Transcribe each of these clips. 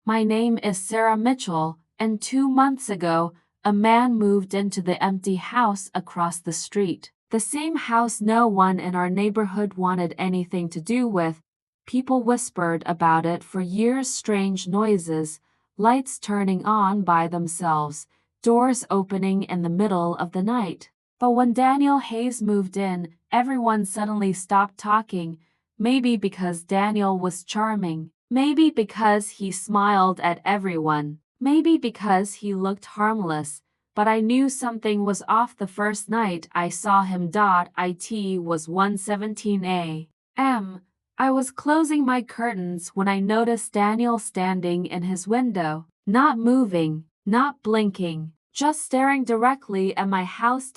My name is Sarah Mitchell, and 2 months ago, a man moved into the empty house across the street. The same house no one in our neighborhood wanted anything to do with. People whispered about it for years. Strange noises, lights turning on by themselves, doors opening in the middle of the night. But when Daniel Hayes moved in, everyone suddenly stopped talking. Maybe because Daniel was charming. Maybe because he smiled at everyone. Maybe because he looked harmless. But I knew something was off the first night I saw him. It was 1:17 a.m. I was closing my curtains when I noticed Daniel standing in his window, not moving, not blinking, just staring directly at my house.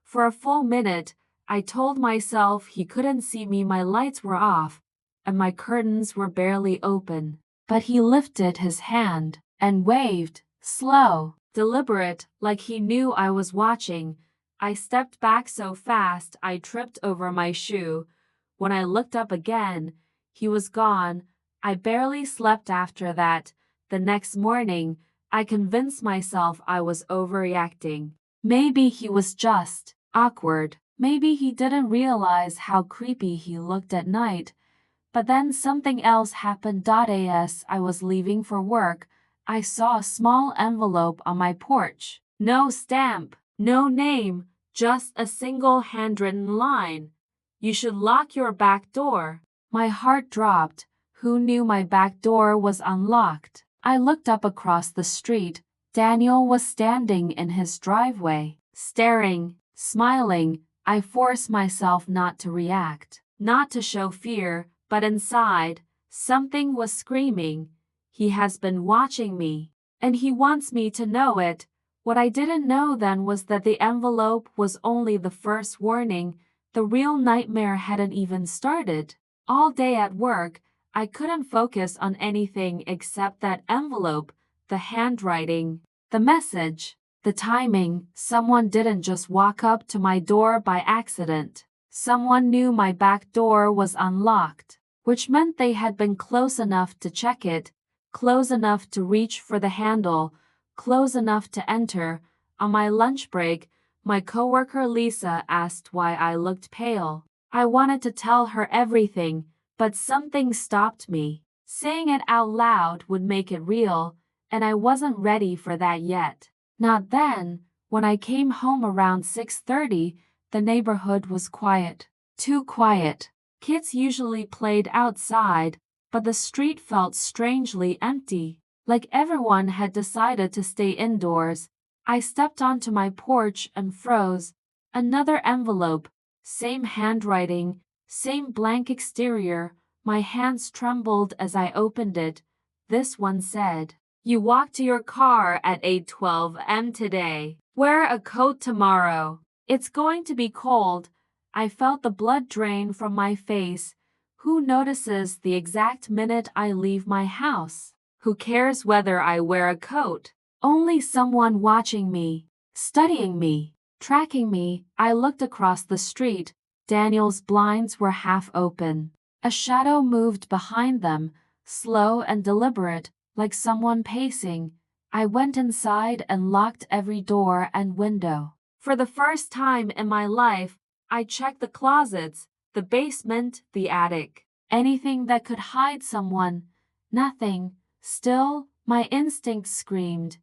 For a full minute, I told myself he couldn't see me. My lights were off, and my curtains were barely open. But he lifted his hand and waved, slow, deliberate, like he knew I was watching. I stepped back so fast I tripped over my shoe. When I looked up again, he was gone. I barely slept after that. The next morning, I convinced myself I was overreacting. Maybe he was just awkward. Maybe he didn't realize how creepy he looked at night. But then something else happened. As I was leaving for work, I saw a small envelope on my porch. No stamp, no name, just a single handwritten line. You should lock your back door. My heart dropped. Who knew my back door was unlocked? I looked up across the street. Daniel was standing in his driveway, staring, smiling. I forced myself not to react, not to show fear, but inside, something was screaming. He has been watching me, and he wants me to know it. What I didn't know then was that the envelope was only the first warning. The real nightmare hadn't even started. All day at work, I couldn't focus on anything except that envelope, the handwriting, the message, the timing. Someone didn't just walk up to my door by accident. Someone knew my back door was unlocked, which meant they had been close enough to check it, close enough to reach for the handle, close enough to enter. On my lunch break, my coworker Lisa asked why I looked pale. I wanted to tell her everything, but something stopped me. Saying it out loud would make it real, and I wasn't ready for that yet. Not then. When I came home around 6:30, the neighborhood was quiet. Too quiet. Kids usually played outside, but the street felt strangely empty, like everyone had decided to stay indoors. I stepped onto my porch and froze. Another envelope, same handwriting, same blank exterior. My hands trembled as I opened it. This one said, "You walk to your car at 8:12 am today. Wear a coat tomorrow. It's going to be cold." I felt the blood drain from my face. Who notices the exact minute I leave my house? Who cares whether I wear a coat? Only someone watching me, studying me, tracking me. I looked across the street. Daniel's blinds were half open. A shadow moved behind them, slow and deliberate, like someone pacing. I went inside and locked every door and window. For the first time in my life, I checked the closets, the basement, the attic. Anything that could hide someone. Nothing. Still, my instinct screamed,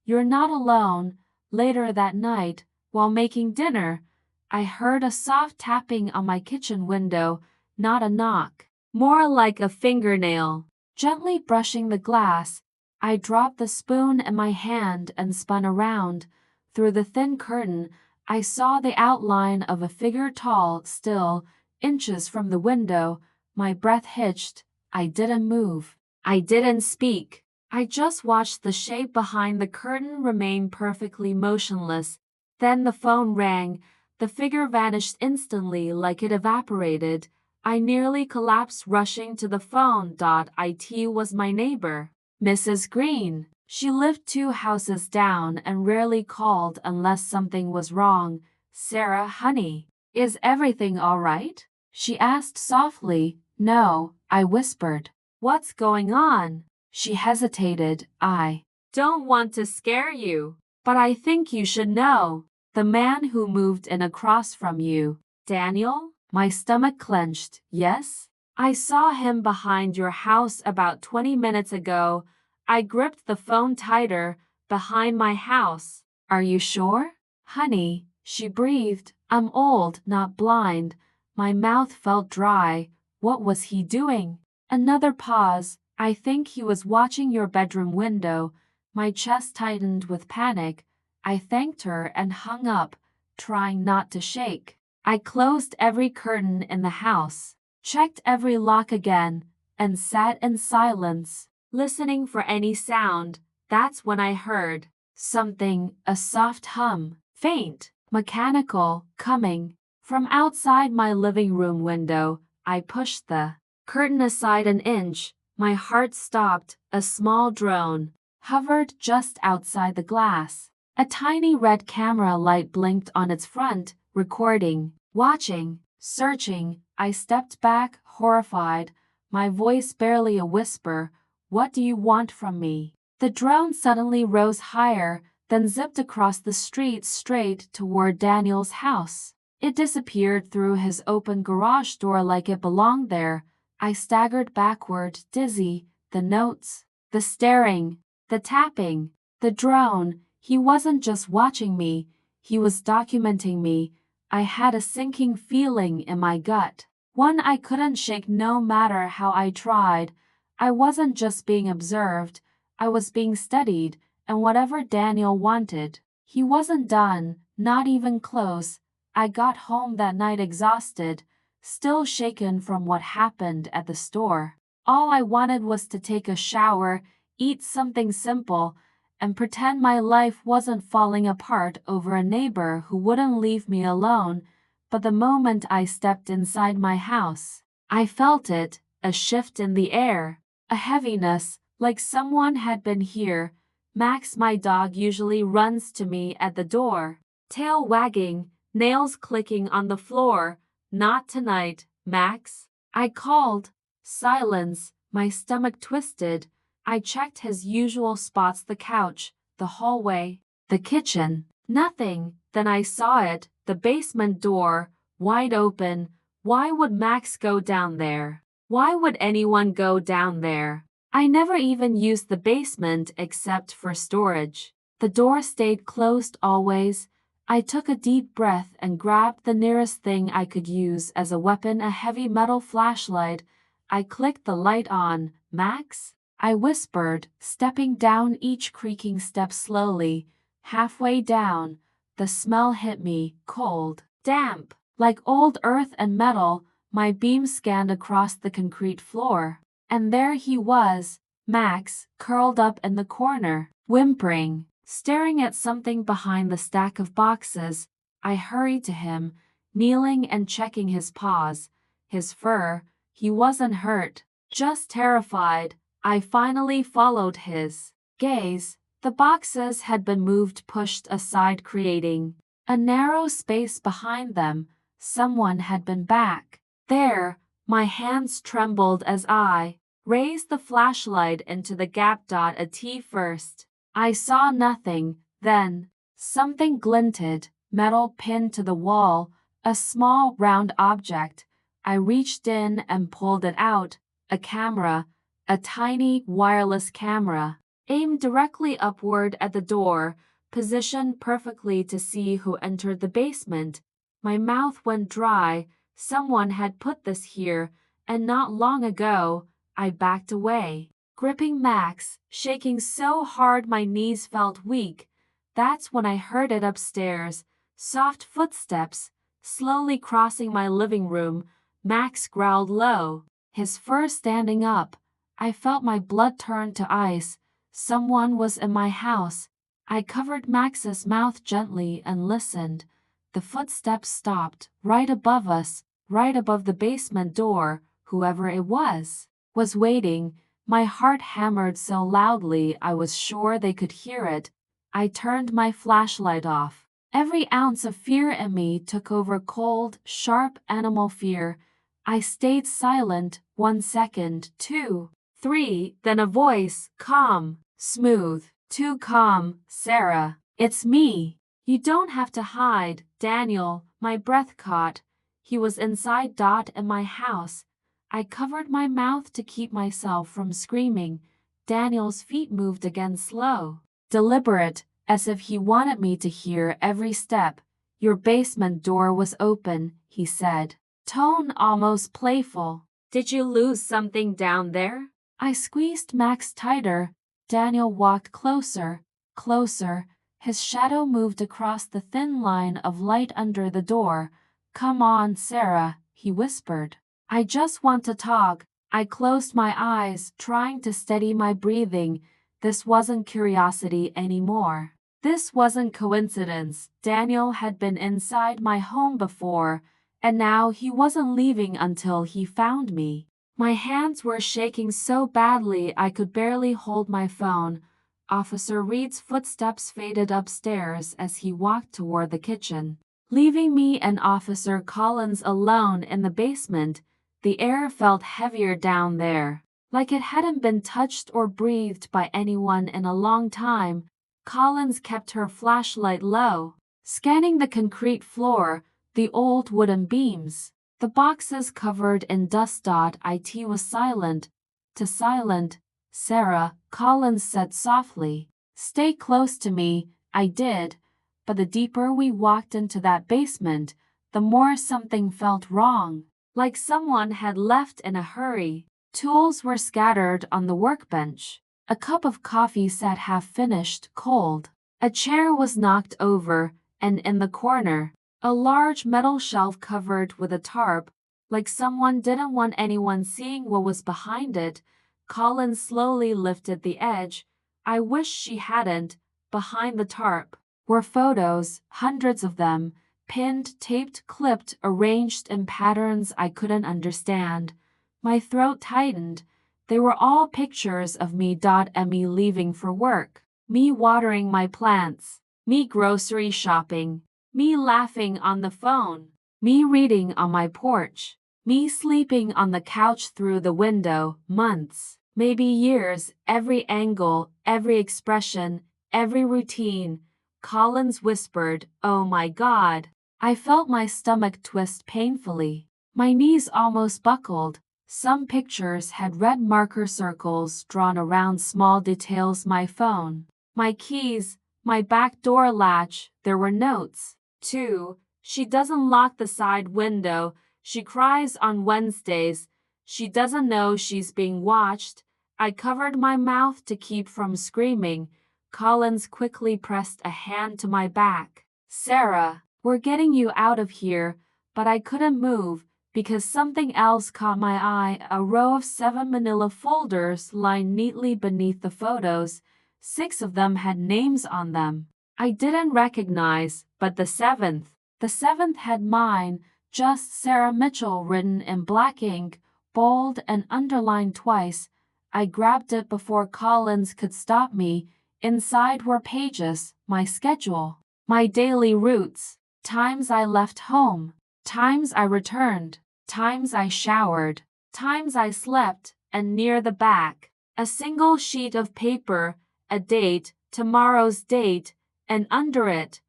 "You're not alone." Later that night, while making dinner, I heard a soft tapping on my kitchen window, not a knock, more like a fingernail. Gently brushing the glass, I dropped the spoon in my hand and spun around. Through the thin curtain, I saw the outline of a figure, tall, still, inches from the window. My breath hitched. I didn't move. I didn't speak. I just watched the shape behind the curtain remain perfectly motionless. Then the phone rang. The figure vanished instantly, like it evaporated. I nearly collapsed rushing to the phone. It was my neighbor, Mrs. Green. She lived 2 houses down and rarely called unless something was wrong. "Sarah, honey, is everything all right?" she asked softly. "No," I whispered. "What's going on?" She hesitated. I don't want to scare you, but I think you should know. The man who moved in across from you. Daniel? My stomach clenched. Yes? I saw him behind your house about 20 minutes ago. I gripped the phone tighter. Behind my house. Are you sure? Honey, she breathed. I'm old, not blind. My mouth felt dry. What was he doing? Another pause. I think he was watching your bedroom window. My chest tightened with panic. I thanked her and hung up, trying not to shake. I closed every curtain in the house, checked every lock again, and sat in silence, listening for any sound. That's when I heard something, a soft hum, faint, mechanical, coming from outside my living room window. I pushed the curtain aside an inch. My heart stopped. A small drone hovered just outside the glass. A tiny red camera light blinked on its front, recording, watching, searching. I stepped back, horrified, my voice barely a whisper. What do you want from me? The drone suddenly rose higher, then zipped across the street straight toward Daniel's house. It disappeared through his open garage door like it belonged there. I staggered backward, dizzy. The notes, the staring, the tapping, the drone. He wasn't just watching me, he was documenting me. I had a sinking feeling in my gut, one I couldn't shake no matter how I tried. I wasn't just being observed, I was being studied, and whatever Daniel wanted, he wasn't done, not even close. I got home that night exhausted, still shaken from what happened at the store. All I wanted was to take a shower, eat something simple, and pretend my life wasn't falling apart over a neighbor who wouldn't leave me alone. But the moment I stepped inside my house, I felt it, a shift in the air, a heaviness, like someone had been here. Max, my dog, usually runs to me at the door, tail wagging, nails clicking on the floor. Not tonight, Max. I called. Silence. My stomach twisted. I checked his usual spots: the couch, the hallway, the kitchen. Nothing. Then I saw it, the basement door, wide open. Why would Max go down there? Why would anyone go down there? I never even used the basement except for storage. The door stayed closed always. I took a deep breath and grabbed the nearest thing I could use as a weapon, a heavy metal flashlight. I clicked the light on. Max? I whispered, stepping down each creaking step slowly. Halfway down, the smell hit me, cold, damp, like old earth and metal. My beam scanned across the concrete floor, and there he was, Max, curled up in the corner, whimpering, staring at something behind the stack of boxes. I hurried to him, kneeling and checking his paws, his fur. He wasn't hurt, just terrified. I finally followed his gaze. The boxes had been moved, pushed aside, creating a narrow space behind them. Someone had been back there. My hands trembled as I raised the flashlight into the gap. A T first. I saw nothing. Then something glinted, metal pinned to the wall, a small round object. I reached in and pulled it out. A camera. A tiny wireless camera, aimed directly upward at the door, positioned perfectly to see who entered the basement. My mouth went dry. Someone had put this here, and not long ago. I backed away, gripping Max, shaking so hard my knees felt weak. That's when I heard it upstairs, soft footsteps, slowly crossing my living room. Max growled low, his fur standing up. I felt my blood turn to ice. Someone was in my house. I covered Max's mouth gently and listened. The footsteps stopped, right above us, right above the basement door. Whoever it was waiting. My heart hammered so loudly I was sure they could hear it. I turned my flashlight off. Every ounce of fear in me took over, cold, sharp animal fear. I stayed silent. 1 second, 2, 3. Then a voice, calm, smooth. Too calm, Sarah. It's me. You don't have to hide, Daniel. My breath caught. He was inside in my house. I covered my mouth to keep myself from screaming. Daniel's feet moved again, slow, deliberate, as if he wanted me to hear every step. Your basement door was open, he said, tone almost playful. Did you lose something down there? I squeezed Max tighter. Daniel walked closer, closer. His shadow moved across the thin line of light under the door. Come on, Sarah, he whispered. I just want to talk. I closed my eyes, trying to steady my breathing. This wasn't curiosity anymore. This wasn't coincidence. Daniel had been inside my home before, and now he wasn't leaving until he found me. My hands were shaking so badly I could barely hold my phone. Officer Reed's footsteps faded upstairs as he walked toward the kitchen, leaving me and Officer Collins alone in the basement. The air felt heavier down there, like it hadn't been touched or breathed by anyone in a long time. Collins kept her flashlight low, scanning the concrete floor, the old wooden beams, the boxes covered in dust. It was silent. To silent. Sarah, Collins said softly. Stay close to me. I did. But the deeper we walked into that basement, the more something felt wrong. Like someone had left in a hurry. Tools were scattered on the workbench. A cup of coffee sat half-finished, cold. A chair was knocked over, and in the corner, a large metal shelf covered with a tarp, like someone didn't want anyone seeing what was behind it. Collins slowly lifted the edge. I wish she hadn't. Behind the tarp were photos, hundreds of them, pinned, taped, clipped, arranged in patterns I couldn't understand. My throat tightened. They were all pictures of me. Me leaving for work, me watering my plants, me grocery shopping, me laughing on the phone, me reading on my porch, me sleeping on the couch through the window. Months, maybe years, every angle, every expression, every routine. Collins whispered, "Oh my God." I felt my stomach twist painfully. My knees almost buckled. Some pictures had red marker circles drawn around small details. My phone, my keys, my back door latch. There were notes, too. She doesn't lock the side window. She cries on Wednesdays. She doesn't know she's being watched. I covered my mouth to keep from screaming. Collins quickly pressed a hand to my back. Sarah, we're getting you out of here. But I couldn't move, because something else caught my eye. A row of 7 manila folders lined neatly beneath the photos. 6 of them had names on them I didn't recognize, but the seventh had mine, just Sarah Mitchell, written in black ink, bold and underlined twice. I grabbed it before Collins could stop me. Inside were pages, my schedule, my daily routes, times I left home, times I returned, times I showered, times I slept, and near the back, a single sheet of paper, a date, tomorrow's date, and under it,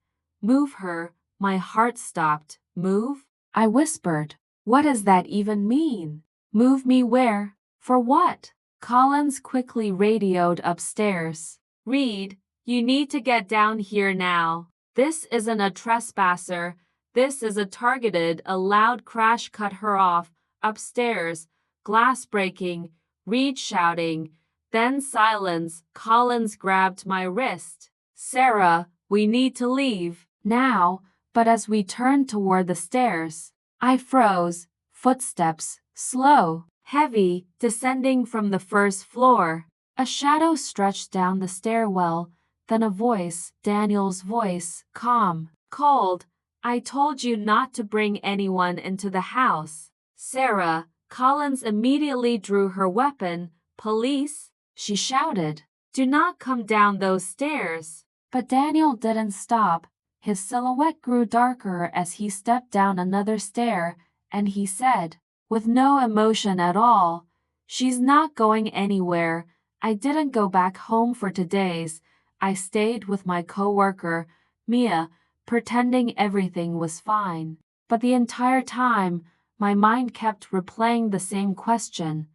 "Move her." My heart stopped. Move? I whispered. What does that even mean? Move me where? For what? Collins quickly radioed upstairs. Reed, you need to get down here now. This isn't a trespasser. This is a targeted. A loud crash cut her off. Upstairs, glass breaking, Reed shouting, then silence. Collins grabbed my wrist. Sarah, we need to leave now. But as we turned toward the stairs, I froze. Footsteps, slow, heavy, descending from the first floor. A shadow stretched down the stairwell, then a voice, Daniel's voice, calm, cold. I told you not to bring anyone into the house. Sarah, Collins immediately drew her weapon. Police, she shouted. Do not come down those stairs. But Daniel didn't stop. His silhouette grew darker as he stepped down another stair, and he said, with no emotion at all, She's not going anywhere. I didn't go back home for 2 days. I stayed with my coworker, Mia, pretending everything was fine. But the entire time, my mind kept replaying the same question.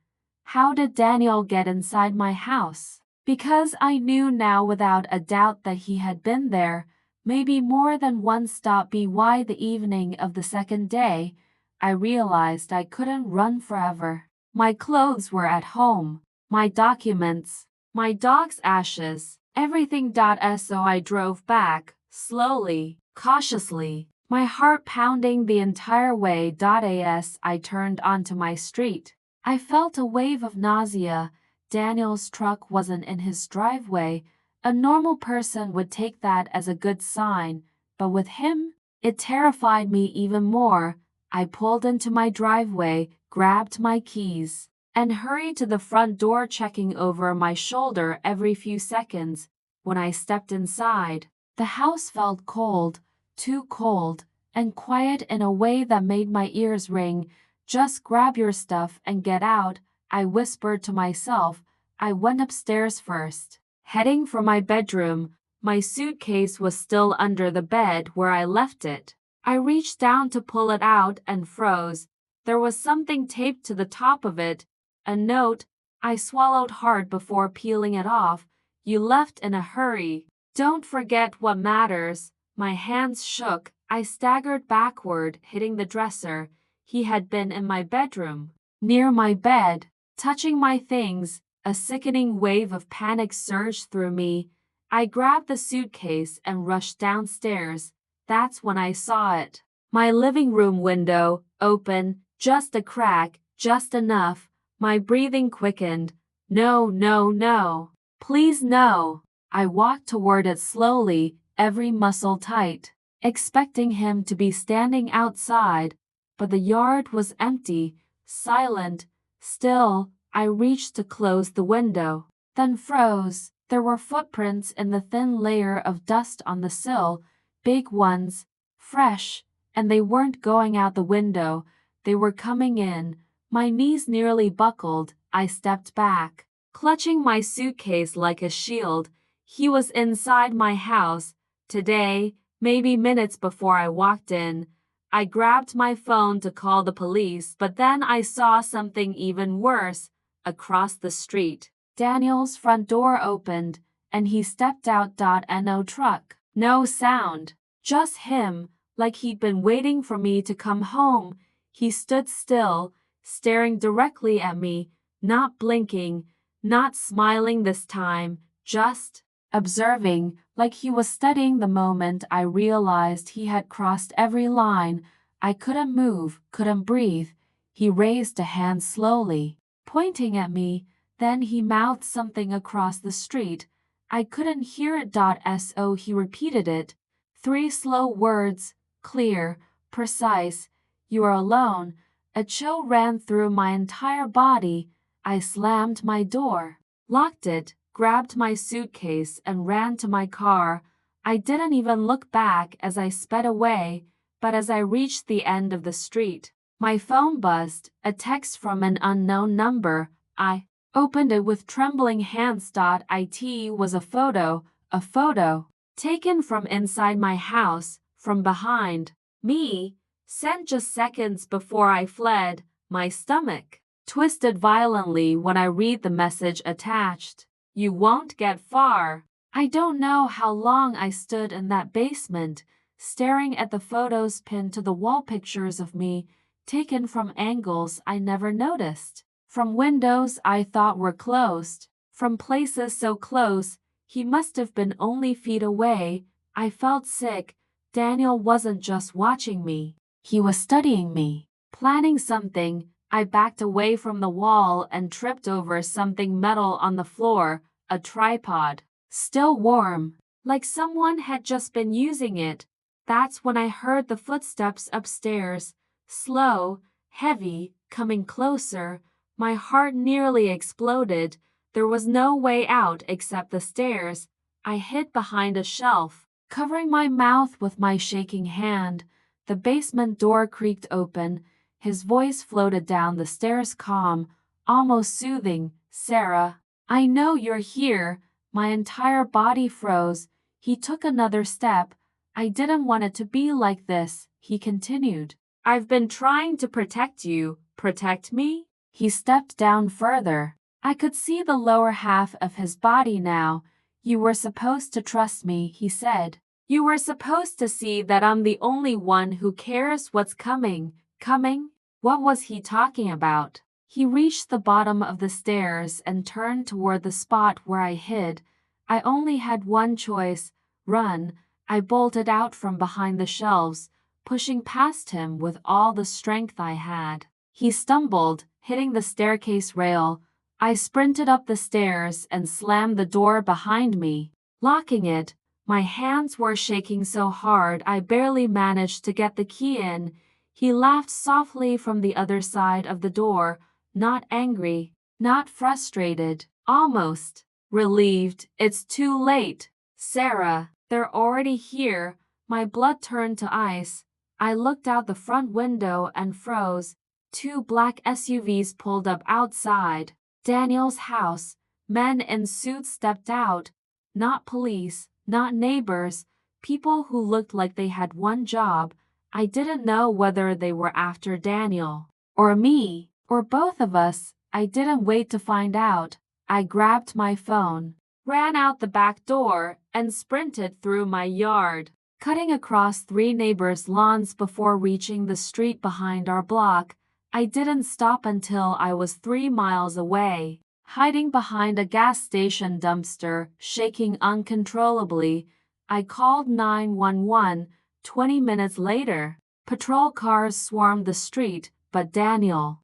How did Daniel get inside my house? Because I knew now without a doubt that he had been there, maybe more than once. By the evening of the second day, I realized I couldn't run forever. My clothes were at home, my documents, my dog's ashes, everything. So I drove back, slowly, cautiously, my heart pounding the entire way. As I turned onto my street, I felt a wave of nausea. Daniel's truck wasn't in his driveway. A normal person would take that as a good sign, but with him, it terrified me even more. I pulled into my driveway, grabbed my keys, and hurried to the front door, checking over my shoulder every few seconds. When I stepped inside, the house felt cold, too cold, and quiet in a way that made my ears ring. Just grab your stuff and get out, I whispered to myself. I went upstairs first. Heading for my bedroom, my suitcase was still under the bed where I left it. I reached down to pull it out and froze. There was something taped to the top of it, a note. I swallowed hard before peeling it off. You left in a hurry. Don't forget what matters. My hands shook. I staggered backward, hitting the dresser. He had been in my bedroom, near my bed, touching my things. A sickening wave of panic surged through me. I grabbed the suitcase and rushed downstairs. That's when I saw it. My living room window, open, just a crack, just enough. My breathing quickened. No, no, no. Please no. I walked toward it slowly, every muscle tight, expecting him to be standing outside, but the yard was empty, silent, still. I reached to close the window, then froze. There were footprints in the thin layer of dust on the sill, big ones, fresh, and they weren't going out the window, they were coming in. My knees nearly buckled. I stepped back, clutching my suitcase like a shield. He was inside my house. Today, maybe minutes before I walked in. I grabbed my phone to call the police, but then I saw something even worse. Across the street, Daniel's front door opened, and he stepped out. No truck, no sound, just him, like he'd been waiting for me to come home. He stood still, staring directly at me, not blinking, not smiling this time, just observing, like he was studying the moment. I realized he had crossed every line. I couldn't move, couldn't breathe. He raised a hand slowly, pointing at me, then he mouthed something across the street. I couldn't hear it. So he repeated it. 3 slow words, clear, precise. You are alone. A chill ran through my entire body. I slammed my door, locked it, grabbed my suitcase, and ran to my car. I didn't even look back as I sped away, but as I reached the end of the street, my phone buzzed, a text from an unknown number. I opened it with trembling hands. It was a photo taken from inside my house, from behind me, sent just seconds before I fled. My stomach twisted violently when I read the message attached. You won't get far. I don't know how long I stood in that basement, staring at the photos pinned to the wall, pictures of me, taken from angles I never noticed, from windows I thought were closed, from places so close he must have been only feet away. I felt sick. Daniel wasn't just watching me. He was studying me, planning something. I backed away from the wall and tripped over something metal on the floor, a tripod, still warm, like someone had just been using it. That's when I heard the footsteps upstairs, slow, heavy, coming closer. My heart nearly exploded. There was no way out except the stairs. I hid behind a shelf, covering my mouth with my shaking hand. The basement door creaked open. His voice floated down the stairs, calm, almost soothing. Sarah, I know you're here. My entire body froze. He took another step. I didn't want it to be like this, he continued. I've been trying to protect you. Protect me? He stepped down further. I could see the lower half of his body now. You were supposed to trust me, he said. You were supposed to see that I'm the only one who cares what's coming. Coming? What was he talking about? He reached the bottom of the stairs and turned toward the spot where I hid. I only had one choice: run. I bolted out from behind the shelves, pushing past him with all the strength I had. He stumbled, hitting the staircase rail. I sprinted up the stairs and slammed the door behind me, locking it. My hands were shaking so hard I barely managed to get the key in. He laughed softly from the other side of the door, not angry, not frustrated, almost relieved. It's too late, Sarah. They're already here. My blood turned to ice. I looked out the front window and froze. 2 black SUVs pulled up outside Daniel's house. Men in suits stepped out. Not police, not neighbors, people who looked like they had one job. I didn't know whether they were after Daniel, or me, or both of us. I didn't wait to find out. I grabbed my phone, ran out the back door, and sprinted through my yard, cutting across 3 neighbors' lawns before reaching the street behind our block. I didn't stop until I was 3 miles away, hiding behind a gas station dumpster, shaking uncontrollably. I called 911. 20 minutes later, patrol cars swarmed the street, but Daniel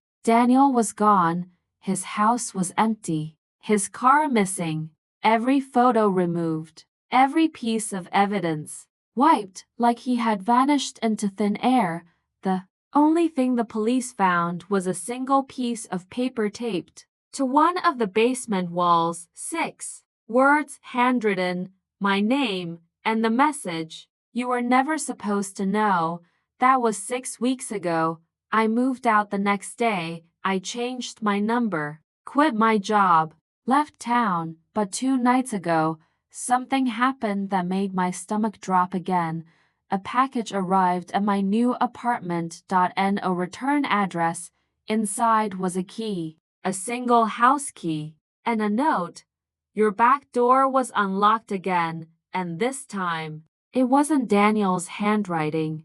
was gone. His house was empty, his car missing, every photo removed, every piece of evidence wiped like he had vanished into thin air. The only thing the police found was a single piece of paper taped to one of the basement walls. 6 words handwritten, my name, and the message: "You were never supposed to know." That was 6 weeks ago. I moved out the next day. I changed my number, quit my job, left town, but 2 nights ago, something happened that made my stomach drop again. A package arrived at my new apartment. No return address. Inside was a key, a single house key, and a note. Your back door was unlocked again, and this time, it wasn't Daniel's handwriting.